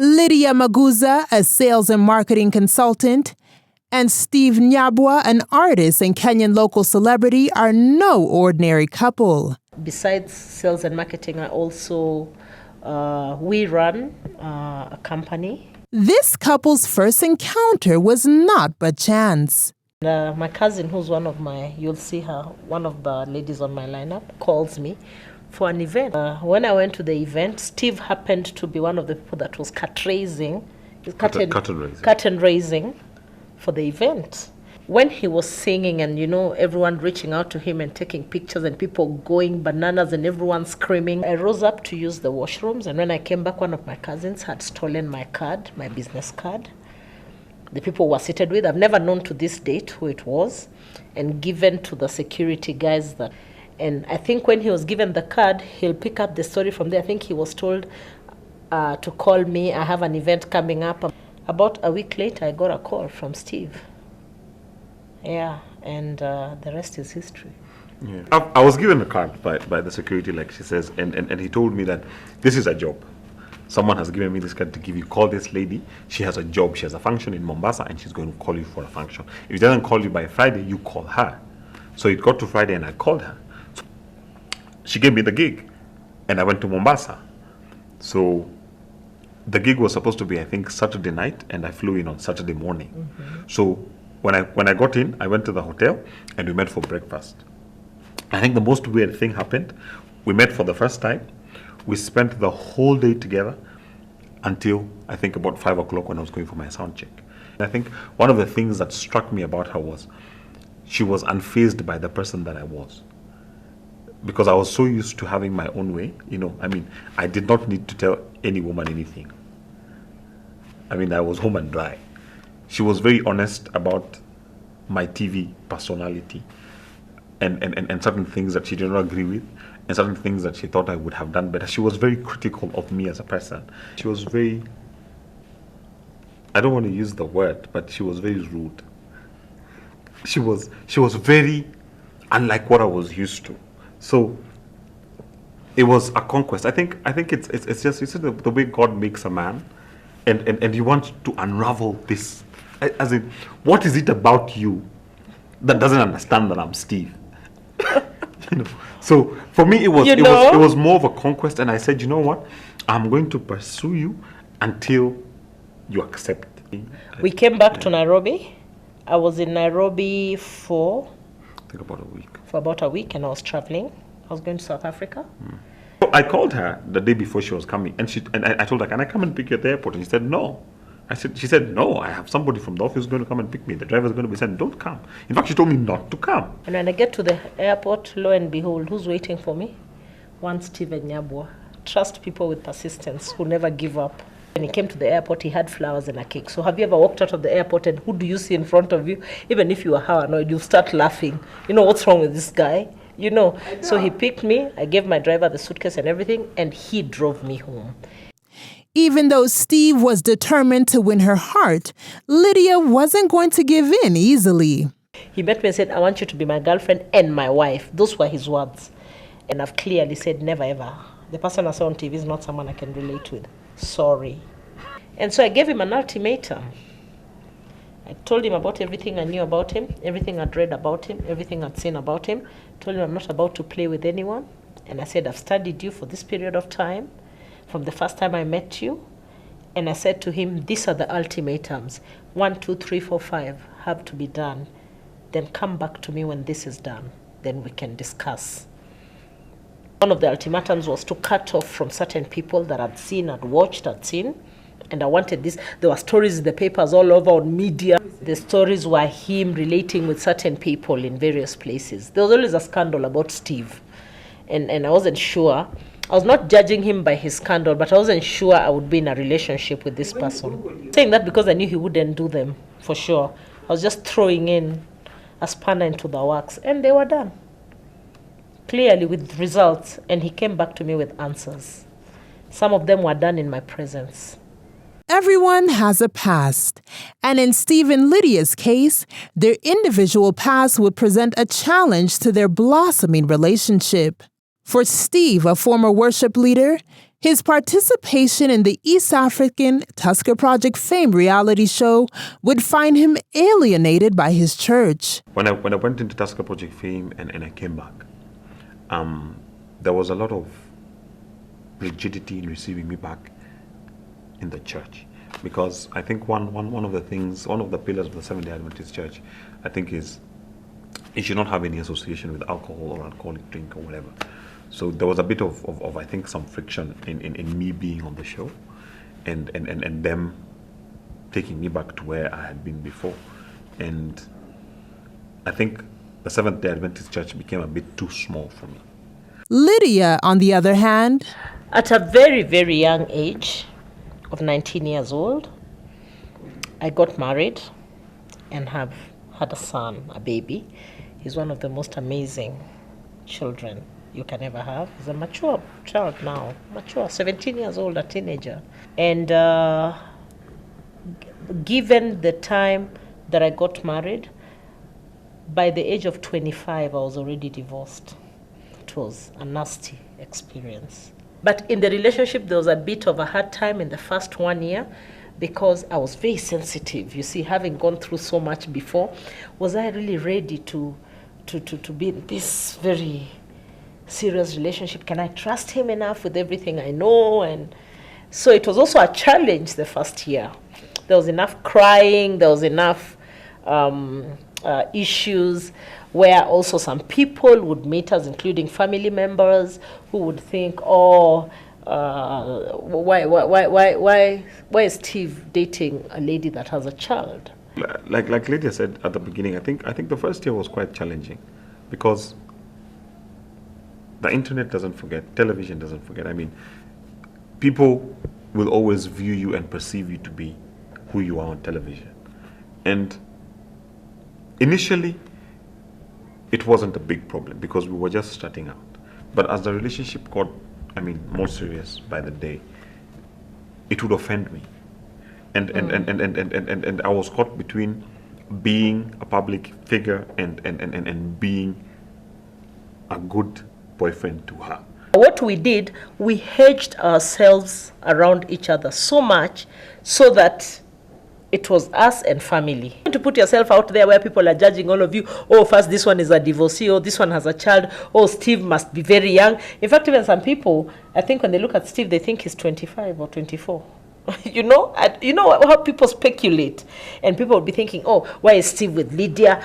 Lydia Maguza, a sales and marketing consultant, and Steve Nyabwa, an artist and Kenyan local celebrity, are no ordinary couple. Besides sales and marketing, I also we run a company. This couple's first encounter was not by chance. My cousin, who's you'll see her, one of the ladies on my lineup, calls me for an event. When I went to the event, Steve happened to be one of the people that was curtain raising for the event. When he was singing and, everyone reaching out to him and taking pictures and people going bananas and everyone screaming, I rose up to use the washrooms, and when I came back, one of my cousins had stolen my card, my business card. The people were seated with, I've never known to this date who it was, and given to the security guys that. And I think when he was given the card, he'll pick up the story from there. I think he was told to call me. I have an event coming up. About a week later, I got a call from Steve. Yeah, and the rest is history. Yeah. I was given a card by the security, like she says, and he told me that this is a job. Someone has given me this card to give you. Call this lady. She has a job. She has a function in Mombasa, and she's going to call you for a function. If she doesn't call you by Friday, you call her. So it got to Friday, and I called her. She gave me the gig, and I went to Mombasa. So the gig was supposed to be, I think, Saturday night, and I flew in on Saturday morning. Mm-hmm. So when I got in, I went to the hotel, and we met for breakfast. I think the most weird thing happened. We met for the first time. We spent the whole day together until, I think, about 5 o'clock when I was going for my sound check. And I think one of the things that struck me about her was she was unfazed by the person that I was. Because I was so used to having my own way, I did not need to tell any woman anything. I was home and dry. She was very honest about my TV personality and certain things that she did not agree with and certain things that she thought I would have done better. She was very critical of me as a person. She was very, I don't want to use the word, but she was very rude. She was very unlike what I was used to. So it was a conquest. I think it's just the way God makes a man, and you want to unravel this. As in, what is it about you that doesn't understand that I'm Steve? So for me, it was more of a conquest, and I said, you know what? I'm going to pursue you until you accept me. We came back to Nairobi. I was in Nairobi for about a week, and I was traveling. I was going to South Africa. So I called her the day before she was coming, and I told her, can I come and pick you at the airport? And she said, no. She said, no, I have somebody from the office going to come and pick me. The driver is going to be saying, don't come. In fact, she told me not to come. And when I get to the airport, lo and behold, who's waiting for me? One Steve Nyabwa. Trust people with persistence who never give up. When he came to the airport, he had flowers and a cake. So have you ever walked out of the airport and who do you see in front of you? Even if you are how annoyed, you'll start laughing. What's wrong with this guy? So he picked me, I gave my driver the suitcase and everything, and he drove me home. Even though Steve was determined to win her heart, Lydia wasn't going to give in easily. He met me and said, I want you to be my girlfriend and my wife. Those were his words. And I've clearly said, never ever. The person I saw on TV is not someone I can relate with. Sorry. And so I gave him an ultimatum. I told him about everything I knew about him, everything I'd read about him, everything I'd seen about him. Told him I'm not about to play with anyone. And I said, I've studied you for this period of time, from the first time I met you. And I said to him, these are the ultimatums. 1, 2, 3, 4, 5 have to be done. Then come back to me when this is done. Then we can discuss. One of the ultimatums was to cut off from certain people that I'd seen, I'd watched, I'd seen. And I wanted this. There were stories in the papers all over on media. The stories were him relating with certain people in various places. There was always a scandal about Steve. And I wasn't sure. I was not judging him by his scandal, but I wasn't sure I would be in a relationship with this person. Saying that because I knew he wouldn't do them, for sure. I was just throwing in a spanner into the works, and they were done. Clearly with results, and he came back to me with answers. Some of them were done in my presence. Everyone has a past, and in Steve and Lydia's case, their individual past would present a challenge to their blossoming relationship. For Steve, a former worship leader, His participation in the East African Tusker Project Fame reality show would find him alienated by his church. When I went into Tusker Project Fame and I came back, there was a lot of rigidity in receiving me back in the church, because I think one of the pillars of the Seventh-day Adventist Church, I think, is it should not have any association with alcohol or alcoholic drink or whatever. So there was a bit of I think, some friction in me being on the show and them taking me back to where I had been before. And I think the Seventh-day Adventist Church became a bit too small for me. Lydia, on the other hand, at a very, very young age of 19 years old, I got married and have had a son, a baby. He's one of the most amazing children you can ever have. He's a mature child now, 17 years old, a teenager. And given the time that I got married, by the age of 25, I was already divorced. It was a nasty experience. But in the relationship, there was a bit of a hard time in the first 1 year because I was very sensitive. You see, having gone through so much before, was I really ready to be in this very serious relationship? Can I trust him enough with everything I know? And so it was also a challenge the first year. There was enough crying, there was enough issues where also some people would meet us, including family members, who would think, why is Steve dating a lady that has a child? Like Lydia said at the beginning, I think the first year was quite challenging because the internet doesn't forget, television doesn't forget. I mean, people will always view you and perceive you to be who you are on television. And initially, it wasn't a big problem because we were just starting out. But as the relationship got, more serious by the day, it would offend me. And I was caught between being a public figure and being a good boyfriend to her. What we did, we hedged ourselves around each other so much so that it was us and family. To put yourself out there where people are judging all of you, first this one is a divorcee, this one has a child, Steve must be very young. In fact, even some people, I think when they look at Steve, they think he's 25 or 24. You know how people speculate, and people will be thinking, why is Steve with Lydia?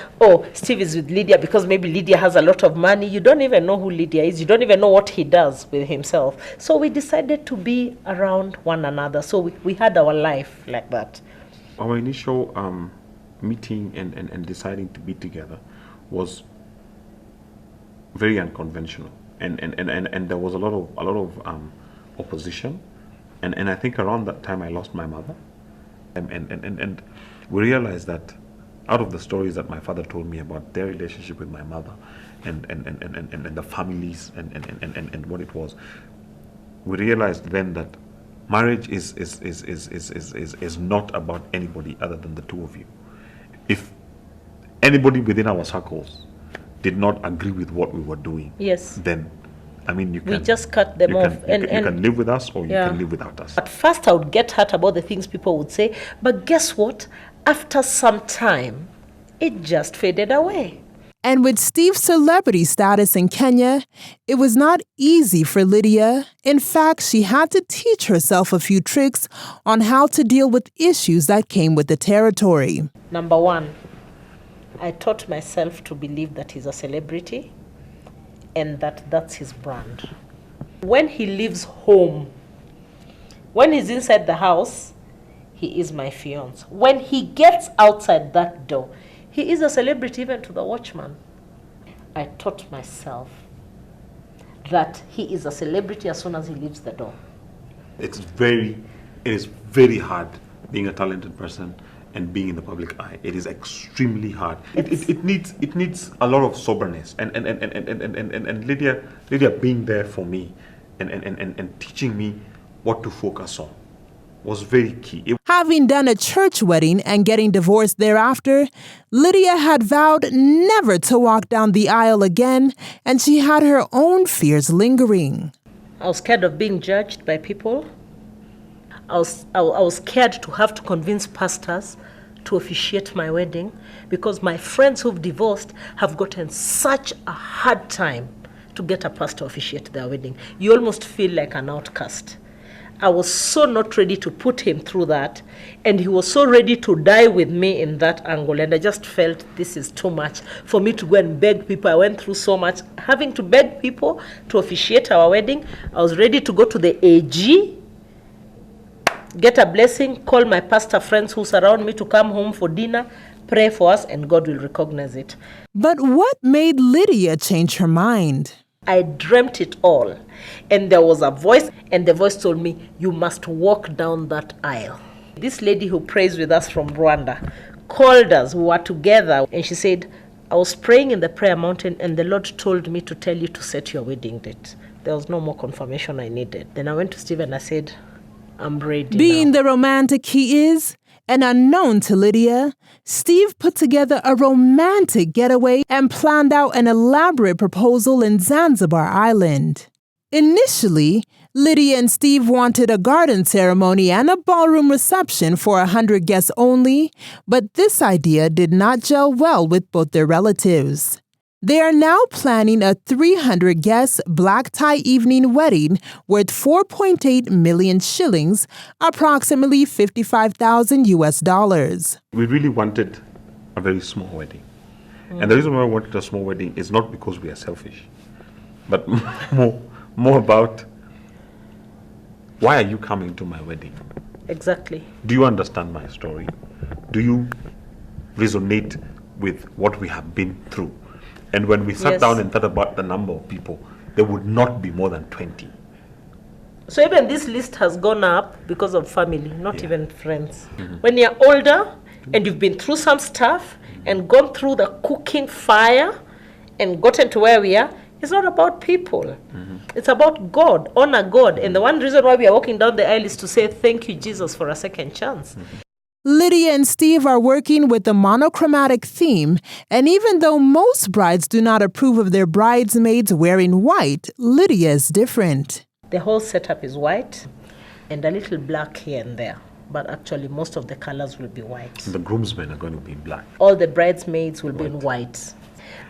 Steve is with Lydia because maybe Lydia has a lot of money. You don't even know who Lydia is. You don't even know what he does with himself. So we decided to be around one another. So we had our life like that. Our initial meeting and deciding to be together was very unconventional, and there was a lot of opposition. And I think around that time I lost my mother, and we realized that out of the stories that my father told me about their relationship with my mother and the families and what it was, we realized then that marriage is not about anybody other than the two of you. If anybody within our circles did not agree with what we were doing, yes, then we just cut them off. You can live with us or you can live without us. At first I would get hurt about the things people would say, but guess what? After some time, it just faded away. And with Steve's celebrity status in Kenya, it was not easy for Lydia. In fact, she had to teach herself a few tricks on how to deal with issues that came with the territory. Number one, I taught myself to believe that he's a celebrity and that's his brand. When he leaves home, when he's inside the house, he is my fiancé. When he gets outside that door, he is a celebrity even to the watchman. I taught myself that he is a celebrity as soon as he leaves the door. It is very hard being a talented person and being in the public eye. It is extremely hard. It needs a lot of soberness and Lydia being there for me and teaching me what to focus on was very key. Having done a church wedding and getting divorced thereafter, Lydia had vowed never to walk down the aisle again, and she had her own fears lingering. I was scared of being judged by people. I was scared to have to convince pastors to officiate my wedding because my friends who've divorced have gotten such a hard time to get a pastor to officiate their wedding. You almost feel like an outcast. I was so not ready to put him through that, and he was so ready to die with me in that angle, and I just felt this is too much for me to go and beg people. I went through so much having to beg people to officiate our wedding. I was ready to go to the AG, get a blessing, call my pastor friends who surround me to come home for dinner, pray for us, and God will recognize it. But what made Lydia change her mind? I dreamt it all. And there was a voice, and the voice told me, you must walk down that aisle. This lady who prays with us from Rwanda called us, we were together, and she said, I was praying in the prayer mountain, and the Lord told me to tell you to set your wedding date. There was no more confirmation I needed. Then I went to Steve and I said, I'm ready Being now. the romantic he is, and unknown to Lydia, Steve put together a romantic getaway and planned out an elaborate proposal in Zanzibar Island. Initially, Lydia and Steve wanted a garden ceremony and a ballroom reception for 100 guests only, but this idea did not gel well with both their relatives. They are now planning a 300-guest black tie evening wedding worth 4.8 million shillings, approximately 55,000 US dollars. We really wanted a very small wedding. And the reason why we wanted a small wedding is not because we are selfish, but more about why are you coming to my wedding? Exactly. Do you understand my story? Do you resonate with what we have been through? And when we sat Yes. down and thought about the number of people, there would not be more than 20. So even this list has gone up because of family, not Yeah. even friends. When you're older and you've been through some stuff and gone through the cooking fire and gotten to where we are, it's not about people. It's about God, honor God. And the one reason why we are walking down the aisle is to say, thank you, Jesus, for a second chance. Lydia and Steve are working with a monochromatic theme, and even though most brides do not approve of their bridesmaids wearing white, Lydia is different. The whole setup is white and a little black here and there. But actually, most of the colors will be white. The groomsmen are going to be black. All the bridesmaids will be in white.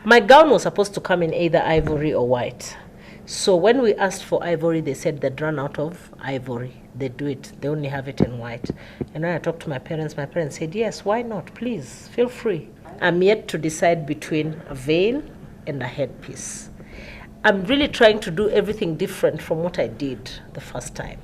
My gown was supposed to come in either ivory or white. So when we asked for ivory, they said they'd run out of ivory. They do it. They only have it in white. And when I talked to my parents said, yes, why not? Please, feel free. I'm yet to decide between a veil and a headpiece. I'm really trying to do everything different from what I did the first time.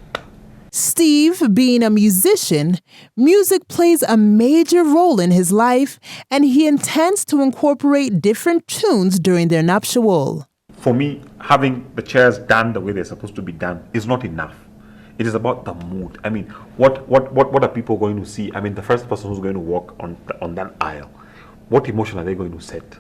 Steve, being a musician, music plays a major role in his life, and he intends to incorporate different tunes during their nuptial. For me, having the chairs done the way they're supposed to be done is not enough. It is about the mood. I mean, what are people going to see? I mean, the first person who's going to walk on that aisle, what emotion are they going to set?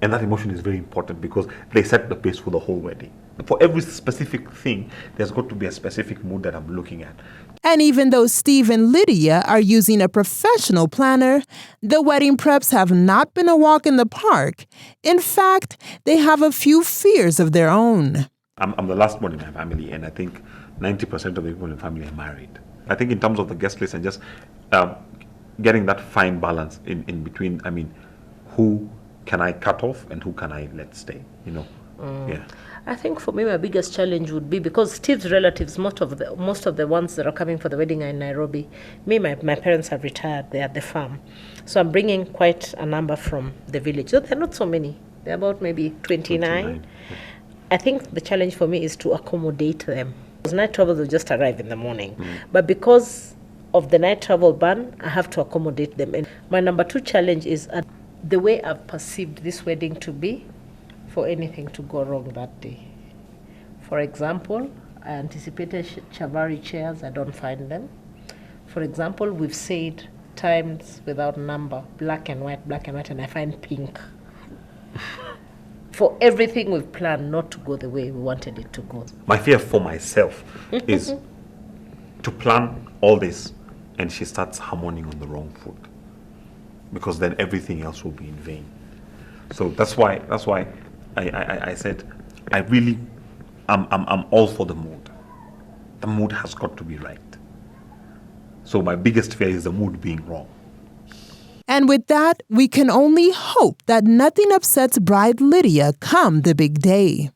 And that emotion is very important because they set the pace for the whole wedding. For every specific thing, there's got to be a specific mood that I'm looking at. And even though Steve and Lydia are using a professional planner, the wedding preps have not been a walk in the park. In fact, they have a few fears of their own. I'm the last one in my family, and I think 90% of the people in the family are married. I think in terms of the guest list and just getting that fine balance in between, I mean, who can I cut off and who can I let stay, you know? Yeah. I think for me, my biggest challenge would be because Steve's relatives, most of the ones that are coming for the wedding are in Nairobi. My parents have retired. They're at the farm. So I'm bringing quite a number from the village. So they're not so many. They're about maybe 29. I think the challenge for me is to accommodate them. Because night travel will just arrive in the morning. But because of the night travel ban, I have to accommodate them. And my number 2 challenge is the way I've perceived this wedding to be, for anything to go wrong that day. For example, I anticipated Chavari chairs, I don't find them. For example, we've said times without number, black and white, and I find pink. For everything we've planned not to go the way we wanted it to go. My fear for myself is to plan all this and she starts harmoning on the wrong foot, because then everything else will be in vain. So that's why I said I really I'm all for the mood. The mood has got to be right. So my biggest fear is the mood being wrong. And with that, we can only hope that nothing upsets bride Lydia come the big day.